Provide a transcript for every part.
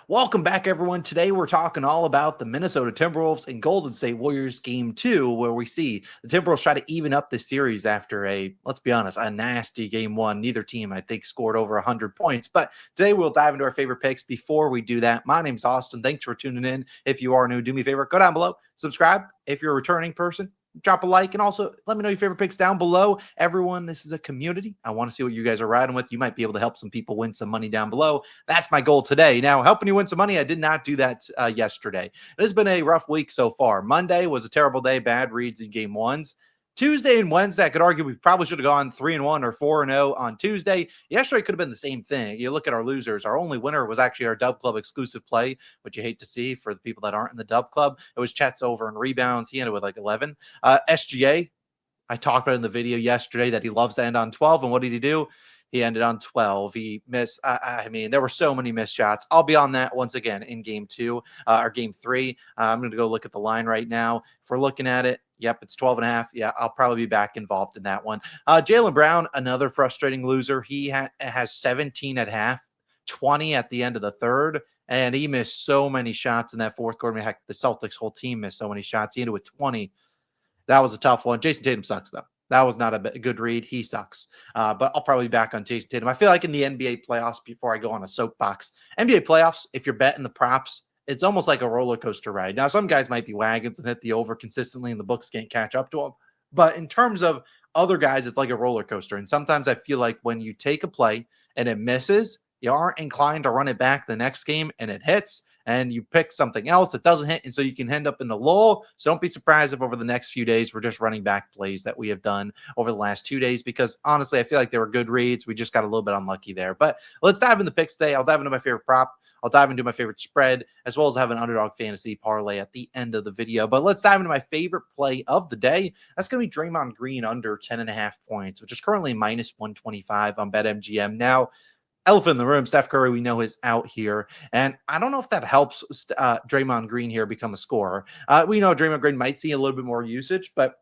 Welcome back, everyone. Today, we're talking all about the Minnesota Timberwolves and Golden State Warriors game 2, where we see the Timberwolves try to even up this series after let's be honest, a nasty game 1. Neither team, I think, scored over 100 points. But today, we'll dive into our favorite picks. Before we do that, my name's Austin. Thanks for tuning in. If you are new, do me a favor, go down below, subscribe. If you're a returning person, drop a like, and also let me know your favorite picks down below. Everyone, this is a community. I want to see what you guys are riding with. You might be able to help some people win some money down below. That's my goal today. Now, helping you win some money, I did not do that yesterday. It has been a rough week so far. Monday was a terrible day, bad reads in game 1s. Tuesday and Wednesday, I could argue we probably should have gone 3-1 or 4-0 on Tuesday. Yesterday could have been the same thing. You look at our losers. Our only winner was actually our Dub Club exclusive play, which you hate to see for the people that aren't in the Dub Club. It was Chet's over in rebounds. He ended with like 11. SGA, I talked about in the video yesterday that he loves to end on 12. And what did he do? He ended on 12. He missed. There were so many missed shots. I'll be on that once again in game 2 or game 3. I'm going to go look at the line right now. If we're looking at it, yep, it's 12.5. Yeah, I'll probably be back involved in that one. Jaylen Brown, another frustrating loser. He has 17 at half, 20 at the end of the third. And he missed so many shots in that fourth quarter. I mean, heck, the Celtics whole team missed so many shots. He ended with 20. That was a tough one. Jason Tatum sucks, though. That was not a good read. He sucks. But I'll probably be back on Jason Tatum. I feel like in the NBA playoffs, before I go on a soapbox, NBA playoffs, if you're betting the props, it's almost like a roller coaster ride. Now, some guys might be wagons and hit the over consistently, and the books can't catch up to them. But in terms of other guys, it's like a roller coaster. And sometimes I feel like when you take a play and it misses, you aren't inclined to run it back the next game and it hits, and you pick something else that doesn't hit, and so you can end up in the lull. So don't be surprised if over the next few days we're just running back plays that we have done over the last 2 days, because honestly, I feel like they were good reads. We just got a little bit unlucky there. But let's dive into the picks today. I'll dive into my favorite prop. I'll dive into my favorite spread, as well as have an underdog fantasy parlay at the end of the video. But let's dive into my favorite play of the day. That's going to be Draymond Green under 10.5 points, which is currently minus 125 on BetMGM. Now, elephant in the room, Steph Curry, we know, is out here. And I don't know if that helps Draymond Green here become a scorer. We know Draymond Green might see a little bit more usage, but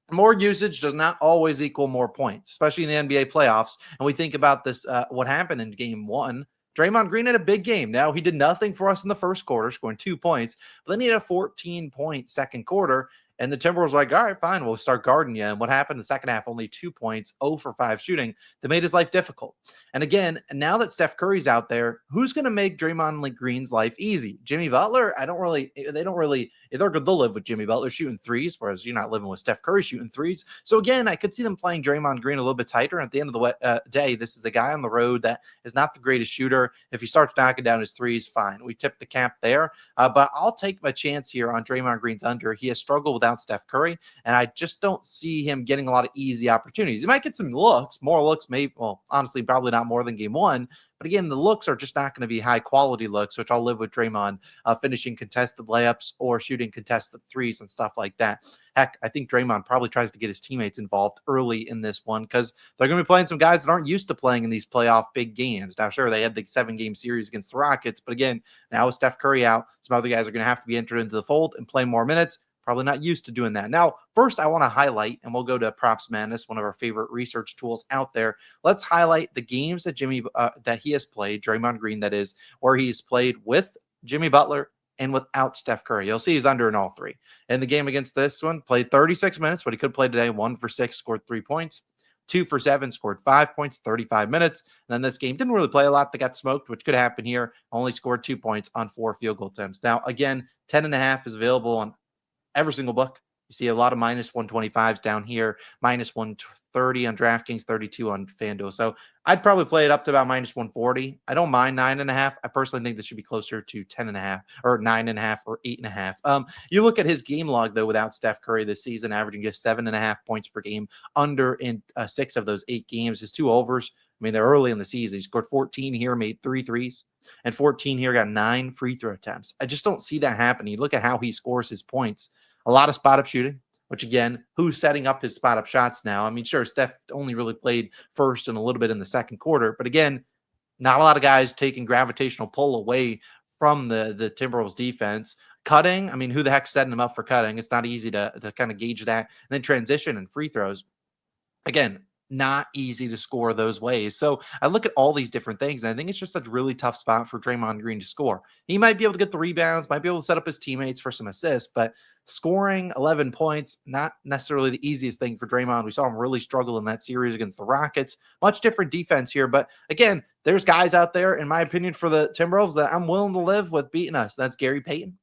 more usage does not always equal more points, especially in the NBA playoffs. And we think about this, what happened in game 1. Draymond Green had a big game. Now, he did nothing for us in the first quarter, scoring 2 points, but then he had a 14-point second quarter. And the Timberwolves were like, all right, fine, we'll start guarding you. And what happened in the second half? Only 2 points, 0 for 5 shooting. That made his life difficult. And again, now that Steph Curry's out there, who's going to make Draymond Green's life easy? Jimmy Butler? They'll live with Jimmy Butler shooting threes, whereas you're not living with Steph Curry shooting threes. So again, I could see them playing Draymond Green a little bit tighter. At the end of the day, this is a guy on the road that is not the greatest shooter. If he starts knocking down his threes, fine. We tip the cap there. But I'll take my chance here on Draymond Green's under. He has struggled without Steph Curry, and I just don't see him getting a lot of easy opportunities. He might get some looks, more looks, maybe, well, honestly, probably not more than game 1. But again, the looks are just not going to be high quality looks, which I'll live with Draymond finishing contested layups or shooting contested threes and stuff like that. Heck, I think Draymond probably tries to get his teammates involved early in this one, because they're going to be playing some guys that aren't used to playing in these playoff big games. Now, sure, they had the 7-game series against the Rockets, but again, now with Steph Curry out, some other guys are going to have to be entered into the fold and play more minutes. Probably not used to doing that. Now, first, I want to highlight, and we'll go to PropsMadness, one of our favorite research tools out there. Let's highlight the games that that he has played, Draymond Green, that is, where he's played with Jimmy Butler and without Steph Curry. You'll see he's under in all 3. In the game against this one, played 36 minutes, but he could play today. 1 for 6, scored 3 points. 2 for 7, scored 5 points, 35 minutes. And then this game didn't really play a lot. They got smoked, which could happen here. Only scored 2 points on 4 field goal attempts. Now, again, 10.5 is available on every single book. You see a lot of minus 125s down here, minus 130 on DraftKings, 32 on FanDuel. So I'd probably play it up to about minus 140. I don't mind 9.5. I personally think this should be closer to 10.5 or 9.5 or 8.5. You look at his game log, though, without Steph Curry this season, averaging just 7.5 points per game, under in 6 of those 8 games. His 2 overs, I mean, they're early in the season. He scored 14 here, made 3 threes, and 14 here, got 9 free throw attempts. I just don't see that happening. You look at how he scores his points. A lot of spot-up shooting, which, again, who's setting up his spot-up shots now? I mean, sure, Steph only really played first and a little bit in the second quarter. But, again, not a lot of guys taking gravitational pull away from the Timberwolves defense. Cutting, I mean, who the heck's setting them up for cutting? It's not easy to kind of gauge that. And then transition and free throws. Again, not easy to score those ways. So I look at all these different things, and I think it's just a really tough spot for Draymond Green to score. He might be able to get the rebounds, might be able to set up his teammates for some assists, but scoring 11 points, not necessarily the easiest thing for Draymond. We saw him really struggle in that series against the Rockets. Much different defense here, but again, there's guys out there, in my opinion, for the Timberwolves that I'm willing to live with beating us. That's Gary Payton,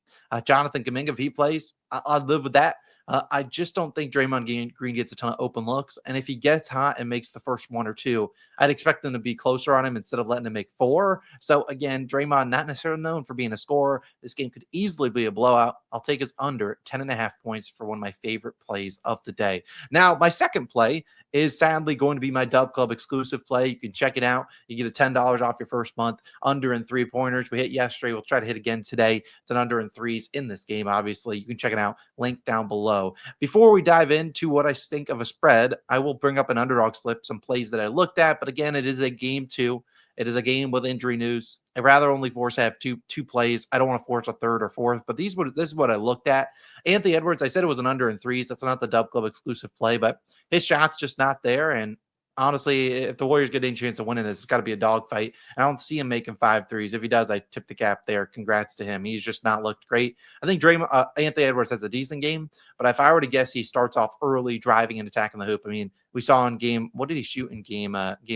Jonathan Kuminga. If he plays, I'd live with that. I just don't think Draymond Green gets a ton of open looks. And if he gets hot and makes the first one or two, I'd expect them to be closer on him instead of letting him make four. So again, Draymond, not necessarily known for being a scorer. This game could easily be a blowout. I'll take his under 10.5 points for one of my favorite plays of the day. Now, my second play is sadly going to be my Dub Club exclusive play. You can check it out. You get a $10 off your first month, under and 3-pointers. We hit yesterday. We'll try to hit again today. It's an under and threes in this game, obviously. You can check it out. Link down below. Before we dive into what I think of a spread, I will bring up an underdog slip, some plays that I looked at. But again, it is a game 2. It is a game with injury news. I'd rather only force have two plays. I don't want to force a third or fourth, but this is what I looked at. Anthony Edwards, I said it was an under and threes. That's not the Dub Club exclusive play, but his shot's just not there. And honestly, if the Warriors get any chance of winning this, it's got to be a dogfight. I don't see him making 5 threes. If he does, I tip the cap there. Congrats to him. He's just not looked great. I think Anthony Edwards has a decent game, but if I were to guess, he starts off early, driving and attacking the hoop. I mean, we saw in game, what did he shoot in game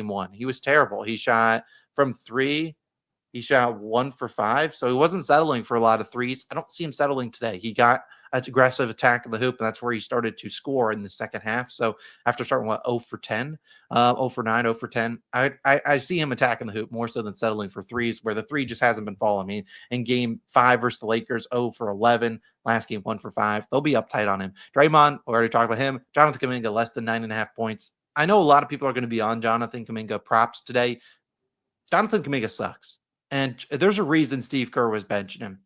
1? He was terrible. He shot from 3. He shot 1 for 5. So he wasn't settling for a lot of threes. I don't see him settling today. He got an aggressive attack of the hoop, and that's where he started to score in the second half. So after starting, 0 for 10, 0 for 9, 0 for 10, I see him attacking the hoop more so than settling for threes, where the three just hasn't been falling. I mean, in game 5 versus the Lakers, 0 for 11. Last game, 1 for 5. They'll be uptight on him. Draymond, we already talked about him. Jonathan Kuminga, less than 9.5 points. I know a lot of people are going to be on Jonathan Kuminga props today. Jonathan Kuminga sucks. And there's a reason Steve Kerr was benching him.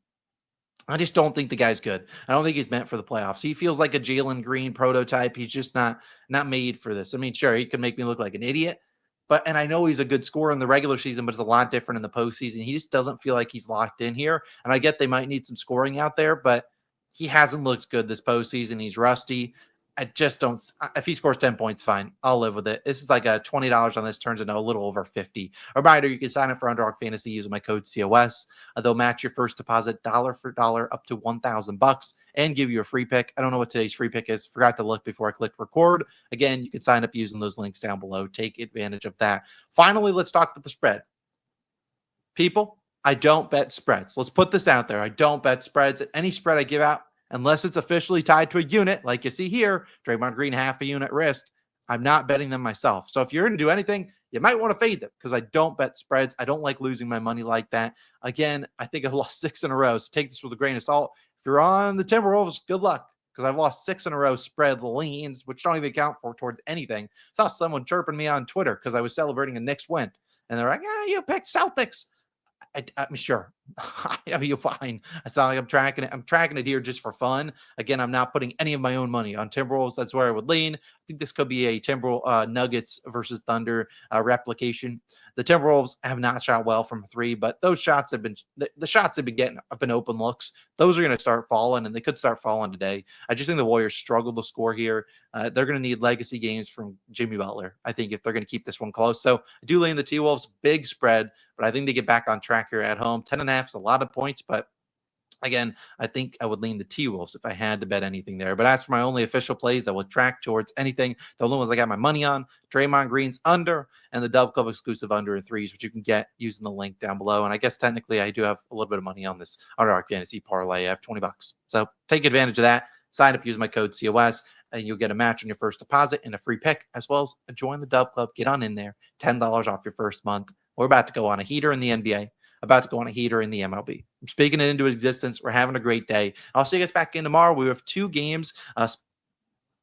I just don't think the guy's good. I don't think he's meant for the playoffs. He feels like a Jalen Green prototype. He's just not made for this. I mean, sure, he could make me look like an idiot, and I know he's a good scorer in the regular season, but it's a lot different in the postseason. He just doesn't feel like he's locked in here. And I get they might need some scoring out there, but he hasn't looked good this postseason. He's rusty. I just don't. If he scores 10 points, fine. I'll live with it. This is like a $20 on this turns into a little over 50. A reminder, you can sign up for Underdog Fantasy using my code COS. They'll match your first deposit dollar for dollar up to $1,000 and give you a free pick. I don't know what today's free pick is. Forgot to look before I clicked record. Again, you can sign up using those links down below. Take advantage of that. Finally, let's talk about the spread. People, I don't bet spreads. Let's put this out there. I don't bet spreads. Any spread I give out, unless it's officially tied to a unit, like you see here, Draymond Green, half a unit risk, I'm not betting them myself. So if you're going to do anything, you might want to fade them because I don't bet spreads. I don't like losing my money like that. Again, I think I've lost 6 in a row. So take this with a grain of salt. If you're on the Timberwolves, good luck because I've lost 6 in a row spread leans, which don't even count for towards anything. I saw someone chirping me on Twitter because I was celebrating a Knicks win. And they're like, you picked Celtics. I'm sure. I mean, you're fine. It's not like I'm tracking it. I'm tracking it here just for fun. Again, I'm not putting any of my own money on Timberwolves. That's where I would lean. I think this could be a Nuggets versus Thunder replication. The Timberwolves have not shot well from 3, but those shots have been the shots they've been getting have been open looks. Those are going to start falling, and they could start falling today. I just think the Warriors struggle to score here. They're going to need legacy games from Jimmy Butler, I think, if they're going to keep this one close. So I do lean the T-Wolves, big spread, but I think they get back on track here at home. 10.5 is a lot of points, but again, I think I would lean the T-Wolves if I had to bet anything there. But as for my only official plays that will track towards anything, the only ones I got my money on, Draymond Green's under and the Dub Club exclusive under and threes, which you can get using the link down below. And I guess technically I do have a little bit of money on this Underdog Fantasy Parlay. I have $20. So take advantage of that. Sign up, use my code COS, and you'll get a match on your first deposit and a free pick, as well as join the Dub Club. Get on in there. $10 off your first month. We're about to go on a heater in the NBA. About to go on a heater in the MLB. I'm speaking it into existence. We're having a great day. I'll see you guys back in tomorrow. We have 2 games.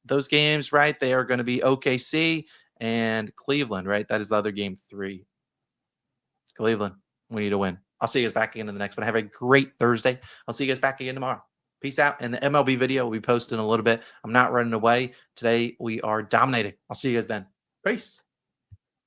Those games, right? They are going to be OKC and Cleveland, right? That is the other game 3. Cleveland, we need to win. I'll see you guys back again in the next one. Have a great Thursday. I'll see you guys back again tomorrow. Peace out. And the MLB video will be posted in a little bit. I'm not running away. Today we are dominating. I'll see you guys then. Peace.